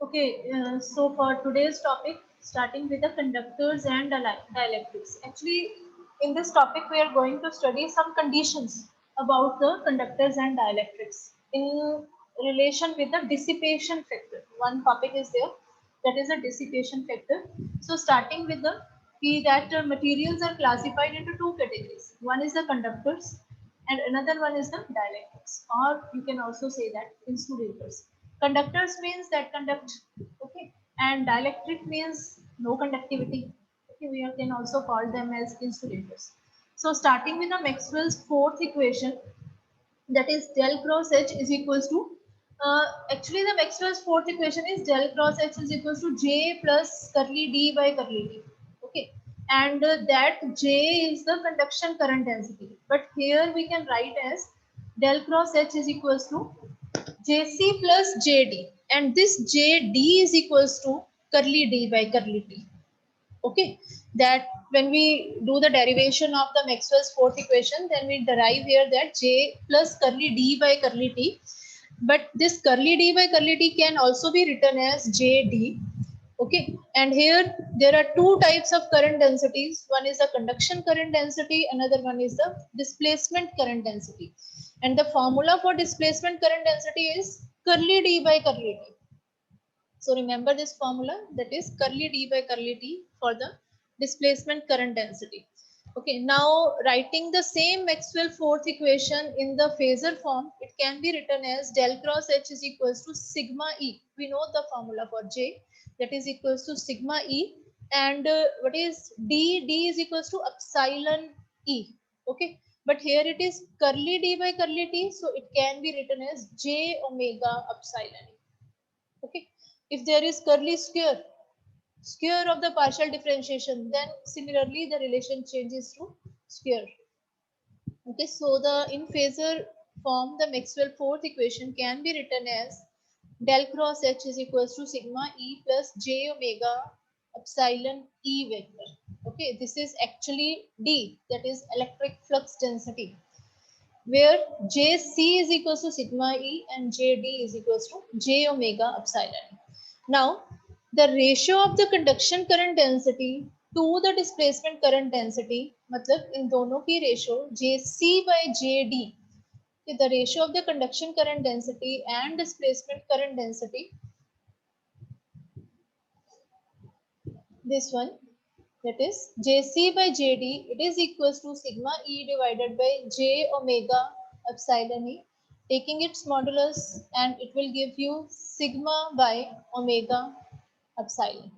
Okay, so for today's topic, starting with the conductors and dielectrics. Actually, in this topic, we are going to study some conditions about the conductors and dielectrics in relation with the dissipation factor. One topic is there, that is a dissipation factor. So, starting with the key that materials are classified into two categories. One is the conductors, and another one is the dielectrics, or you can also say that insulators. Conductors means that conduct, okay, and dielectric means no conductivity. Okay, we can also call them as insulators. So starting with the Maxwell's fourth equation, that is del cross H is equals to, actually the Maxwell's fourth equation is del cross H is equals to J plus curly D by curly D. Okay, and that J is the conduction current density. But here we can write as del cross H is equals to JC plus JD, and this JD is equals to curly D by curly T. Okay, that when we do the derivation of the Maxwell's fourth equation, then we derive here that J plus curly D by curly T. But this curly D by curly T can also be written as JD. Okay, and here there are two types of current densities. One is the conduction current density, another one is the displacement current density. And the formula for displacement current density is curly D by curly T. So remember this formula, that is curly D by curly T for the displacement current density. Okay, now writing the same Maxwell fourth equation in the phasor form, it can be written as del cross H is equals to sigma E. We know the formula for J, that is equals to sigma E, and what is D? D is equals to epsilon E. Okay, but here it is curly D by curly T, so it can be written as J omega epsilon E. Okay, if there is curly square of the partial differentiation, then similarly the relation changes to square. Okay, so the in phasor form, the Maxwell fourth equation can be written as del cross H is equals to sigma E plus J omega epsilon E vector. Okay, this is actually D, that is electric flux density, where Jc is equals to sigma E and Jd is equals to J omega epsilon E. Now, the ratio of the conduction current density to the displacement current density, मतलब इन दोनों की ratio Jc by Jd, the ratio of the conduction current density and displacement current density, this one, that is Jc by Jd, it is equals to sigma E divided by J omega epsilon E, taking its modulus, and it will give you sigma by omega epsilon.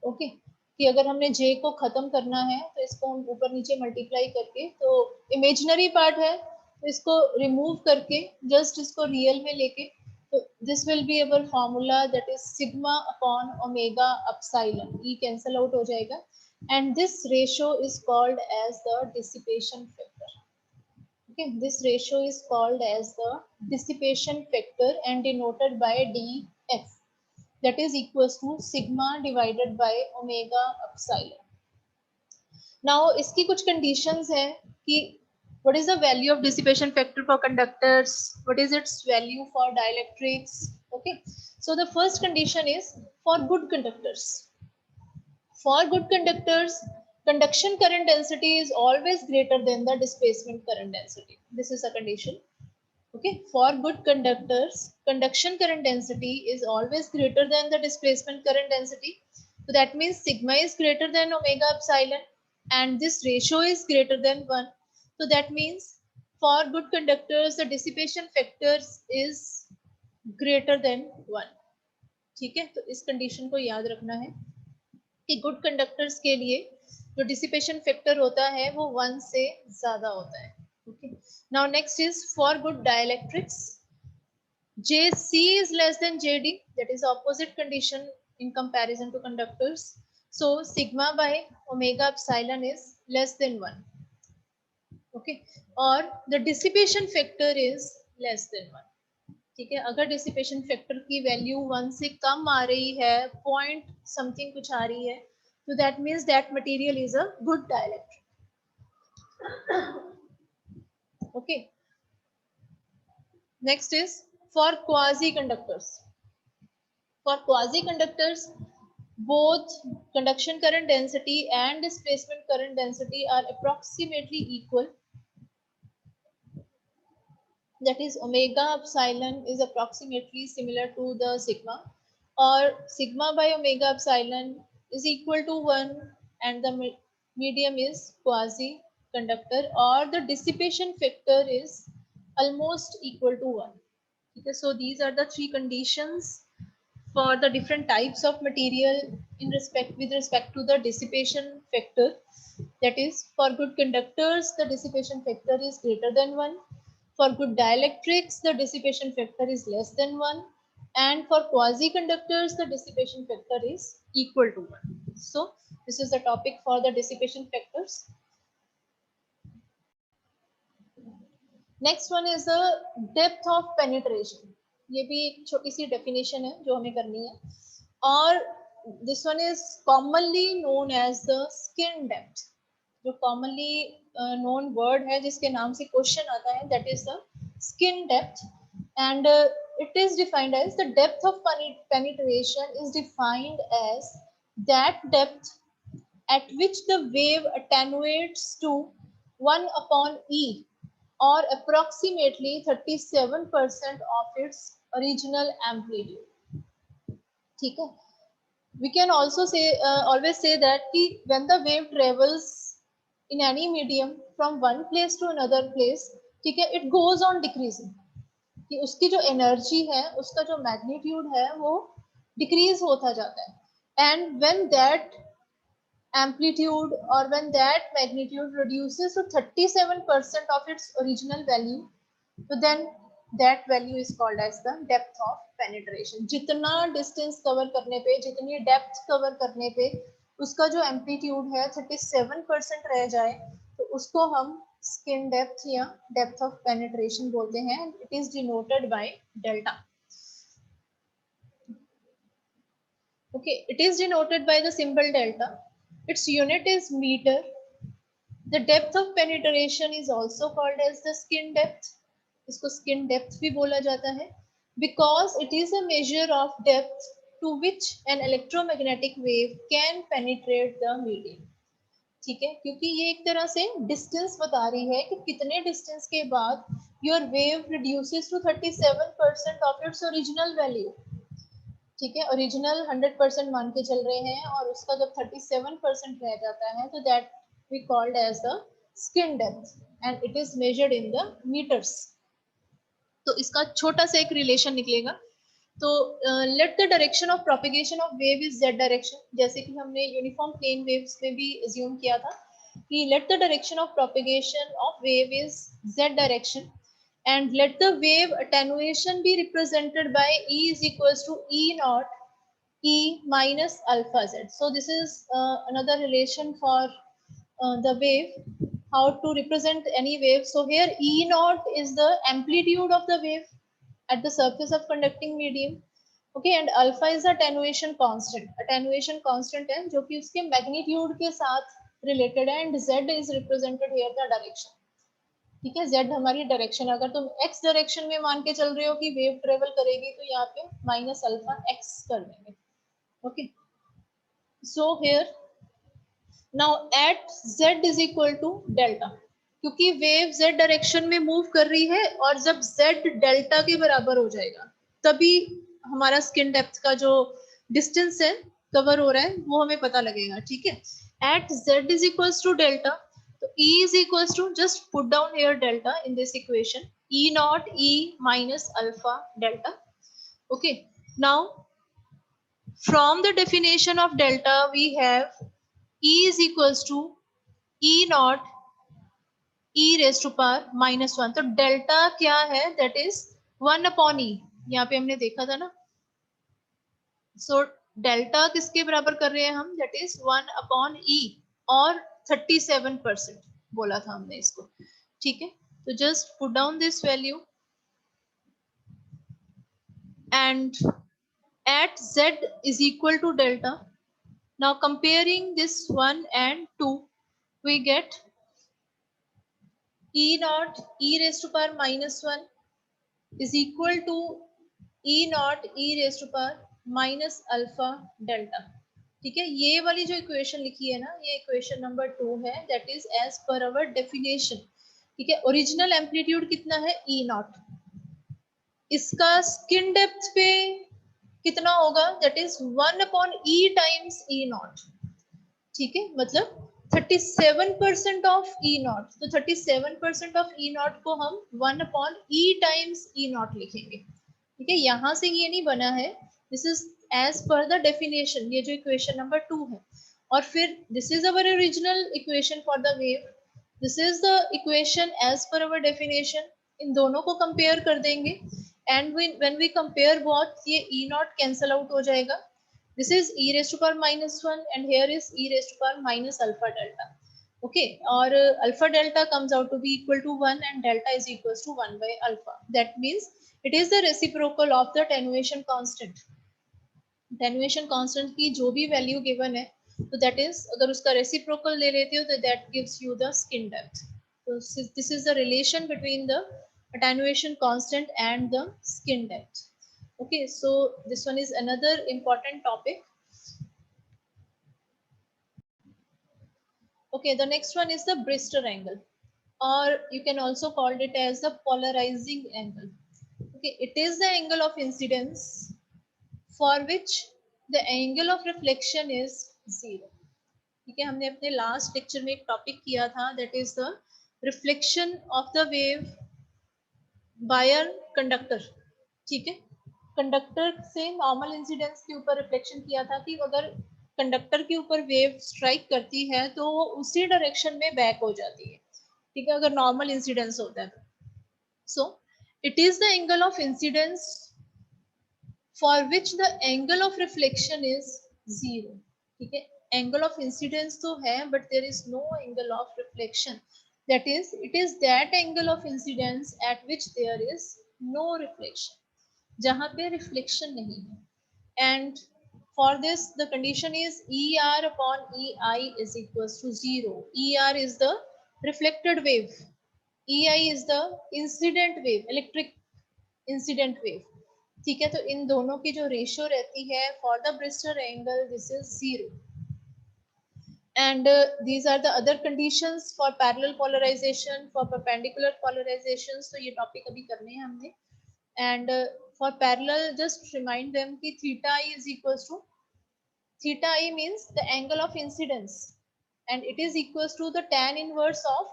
Okay, कि अगर हमने J को खत्म करना है तो इसको हम ऊपर नीचे मल्टीप्लाई करके, तो इमेजिनरी पार्ट है तो इसको रिमूव करके जस्ट इसको रियल में लेके, तो this will be our formula, that is sigma upon omega epsilon, E cancel out हो जाएगा, and this ratio is called as the dissipation factor. Okay, this ratio is called as the dissipation factor and denoted by dF, that is equals to sigma divided by omega epsilon. Now इसकी कुछ conditions है कि what is the value of dissipation factor for conductors, what is its value for dielectrics. Okay, so the first condition is for good conductors. For good conductors, conduction current density is always greater than the displacement current density. This is a condition. Okay, for good conductors, conduction current density is always greater than the displacement current density. So that means sigma is greater than omega epsilon, and this ratio is greater than 1. So that means for good conductors, the dissipation factor is greater than 1. ठीक है, तो इस condition को याद रखना है कि good conductors के लिए जो डिसिपेशन फैक्टर होता है वो 1 से ज्यादा होता है. Okay. Now next is for good dielectrics, Jc is less than Jd, that is opposite condition in comparison to conductors. So sigma by omega epsilon is less than 1. Okay, or the dissipation factor is less than 1. ठीक है, अगर dissipation factor की value 1 से कम आ रही है, point something कुछ आ रही है, तो that means that material is a good dielectric. Okay, next is for quasi conductors. For quasi-conductors, both conduction current density and displacement current density are approximately equal. That is, omega epsilon is approximately similar to the sigma, or sigma by omega epsilon is equal to 1, and the medium is quasi conductor, or the dissipation factor is almost equal to 1. Okay, so these are the three conditions for the different types of material in respect with respect to the dissipation factor. That is, for good conductors the dissipation factor is greater than 1, for good dielectrics the dissipation factor is less than 1, and for quasi conductors the dissipation factor is equal to 1. So this is the topic for the dissipation factors. Next one is the depth of penetration. ये भी एक छोटी सी definition है जो हमें करनी है, और this one is commonly known as the skin depth. जो कॉमनली नोन वर्ड है जिसके नाम से क्वेश्चन आता है, that is the skin depth. And it is defined as the depth of penetration is defined as that depth at which the wave attenuates to 1 upon E, or approximately 37% of its original amplitude. ठीक है. We can also say always say that कि when the wave travels in any medium from one place to another place, ठीक है, it goes on decreasing. कि उसकी जो energy है, उसका जो मैग्नीट्यूड है, वो डिक्रीज होता जाता है. And when that amplitude or when that magnitude reduces to 37% of its original value, so then that value is called as the depth of penetration. जितना distance cover करने पे, जितनी depth cover करने पे उसका जो amplitude है 37% रह जाए, तो उसको हम skin depth या depth of penetration बोलते हैं. It is denoted by delta. Okay, it is denoted by the symbol delta. Its unit is meter. The depth of penetration is also called as the skin depth. इसको skin depth भी बोला जाता है, because it is a measure of depth to which an electromagnetic wave can penetrate the medium. ठीक है, क्योंकि ये एक तरह से डिस्टेंस बता रही है कि कितने डिस्टेंस के बाद your wave reduces to 37% of its original value. ठीक है, ओरिजिनल 100% मान के चल रहे हैं, और उसका जब 37% रह जाता है, तो that we called as the skin depth, and it is measured in the meters. तो इसका छोटा सा एक रिलेशन निकलेगा. तो let the direction of propagation of wave is Z direction. जैसे कि हमने यूनिफॉर्म प्लेन वेव्स में भी अज्यूम किया था कि late the direction of propagation of wave is Z direction, and let the wave attenuation be represented by E is equals to E naught E minus alpha Z. So this is another relation for the wave, how to represent any wave. So here E naught is the amplitude of the wave at the surface of conducting medium. Okay, and alpha is the attenuation constant. Attenuation constant है जो कि उसके magnitude के साथ related है, and Z is represented here the direction. ठीक है, Z हमारी डायरेक्शन. अगर तुम x डायरेक्शन में मान के चल रहे हो कि वेव ट्रेवल करेगी, तो यहाँ पे माइनस अल्फा x कर देंगे. Okay, so here now at Z is equal to delta, क्योंकि वेव Z डायरेक्शन में मूव कर रही है, और जब Z डेल्टा के बराबर हो जाएगा तभी हमारा स्किन डेप्थ का जो डिस्टेंस है कवर हो रहा है वो हमें पता लगेगा. ठीक है, at Z is equal to delta, so E is equals to, just put down here delta in this equation, E naught E minus alpha delta. Okay, now from the definition of delta we have E is equals to E naught E raised to power minus 1. तो delta क्या है? That is 1 upon E. यहाँ पे हमने देखा था ना. So delta किसके बराबर कर रहे हैं हम? That is 1 upon E, और 37% बोला था हमने इसको. ठीक है, तो just put down this value, and at Z is equal to delta. Now comparing this 1 and 2, we get E naught E raised to power minus 1 is equal to E naught E raised to power minus alpha delta. ठीक है, ये वाली जो equation लिखी है ना, ये equation number 2 है, that is as per our definition. ठीक है, ओरिजिनल एम्पलीट्यूड कितना है, ई नॉट, इसका स्किन डेप्थ पे कितना होगा, that is 1/e times E not. ठीक है, मतलब 37% ऑफ ई नॉट, तो 37% ऑफ ई नॉट को हम 1/e टाइम्स ई नॉट लिखेंगे। ठीक है, यहां से ये नहीं बना है, this is as per the definition, ये जो इक्वेशन नंबर 2 है। और फिर this is our original equation for the wave, this is the equation as per our definition. इन दोनों को कंपेयर कर देंगे, and when we compare both, ये ई नॉट कैंसल आउट हो जाएगा, this is e raised to power minus 1 and here is e raised to power minus alpha delta. Okay, or alpha delta comes out to be equal to 1 and delta is equals to 1 by alpha. That means it is the reciprocal of the attenuation constant. Attenuation constant की जो भी value given है, तो that is, अगर उसका reciprocal ले लेते हो तो that gives you the skin depth. So this is the relation between the attenuation constant and the skin depth. Okay, so this one is another important topic. Okay, the next one is the Brewster angle, or you can also call it as the polarizing angle. Okay, it is the angle of incidence for which the angle of reflection is 0. ठीक है, हमने अपने last lecture में एक topic किया था, that is the reflection of the wave by a conductor. ठीक है, कंडक्टर से नॉर्मल इंसिडेंस के ऊपर रिफ्लेक्शन किया था कि अगर कंडक्टर के ऊपर वेव स्ट्राइक करती है तो वो उसी डायरेक्शन में बैक हो जाती है। ठीक है, अगर नॉर्मल इंसिडेंस होता है तो। So it is the angle of incidence for which the angle of reflection is 0। ठीक है, एंगल ऑफ इंसिडेंस तो है but there is no angle of reflection, that is it is that angle of incidence at which there is no reflection, जहां पे reflection नहीं है। And for this the condition is er upon ei is equals to 0. Er is the reflected wave, ei is the incident wave, electric incident wave. ठीक है, तो इन दोनों की जो रेशियो रहती है for the Brewster angle, this is 0. and these are the other conditions for parallel polarization, for perpendicular polarizations, तो ये टॉपिक अभी करने हैं हमने। and for parallel just remind them कि theta I is equals to, theta I means the angle of incidence and it is equals to the tan inverse of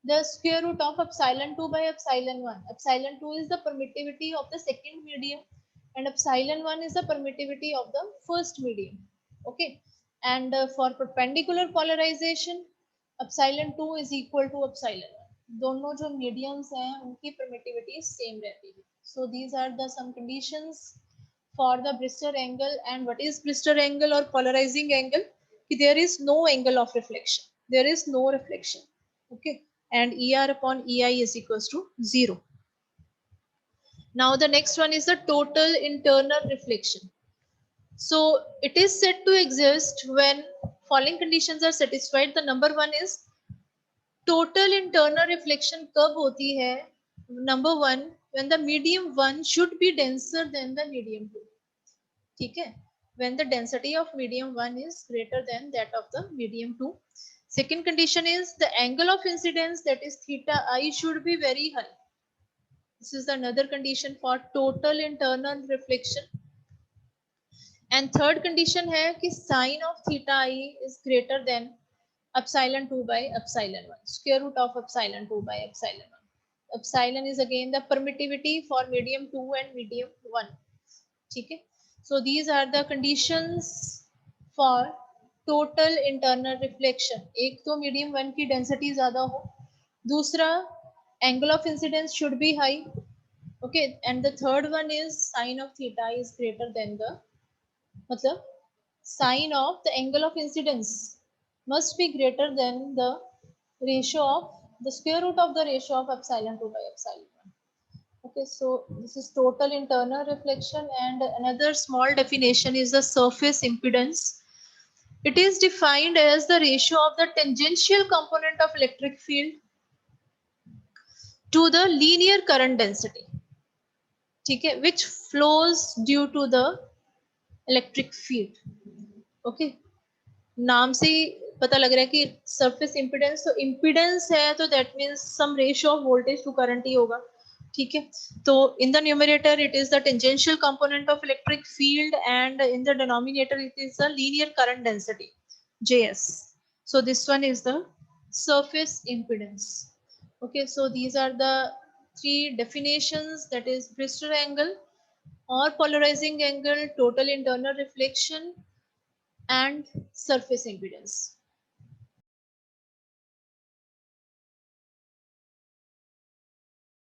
the square root of epsilon 2 by epsilon 1. Epsilon 2 is the permittivity of the second medium and epsilon 1 is the permittivity of the first medium. Okay, and for perpendicular polarization epsilon 2 is equal to epsilon 1. दोनों जो mediums हैं उनकी permittivity same रहती है. So these are the some conditions for the Brewster angle. And what is Brewster angle or polarizing angle? There is no angle of reflection, there is no reflection. Okay, and er upon ei is equals to 0. Now the next one is the total internal reflection. So it is said to exist when following conditions are satisfied. The number one is total internal reflection कब होती है? Number one, when the medium 1 should be denser than the medium 2. ठीक है, when the density of medium 1 is greater than that of the medium 2. Second condition is the angle of incidence, that is theta I, should be very high. This is another condition for total internal reflection. And third condition है कि sin of theta I is greater than epsilon 2 by epsilon 1, square root of epsilon 2 by epsilon 1. Epsilon is again the permittivity for medium 2 and medium 1. ठीक है, so these are the conditions for total internal reflection. एक तो medium 1 की density ज्यादा हो, दूसरा angle of incidence should be high. Okay, and the third one is sin of theta is greater than the, मतलब sin of the angle of incidence must be greater than the ratio of the square root of the ratio of epsilon 2 by epsilon 1. Okay, so this is total internal reflection. And another small definition is the surface impedance. It is defined as the ratio of the tangential component of electric field to the linear current density, ठीक है, which flows due to the electric field. Okay, नाम से ही पता लग रहा है कि surface impedance, तो इंपिडेंस है तो that means some ratio of voltage to current ही होगा. ठीक है, तो in the numerator it is the tangential component of electric field and in the denominator it is the linear current density JS. So this one is the surface impedance. Okay, so these are the three definitions, that is Brewster angle or polarizing angle, total internal reflection and surface impedance.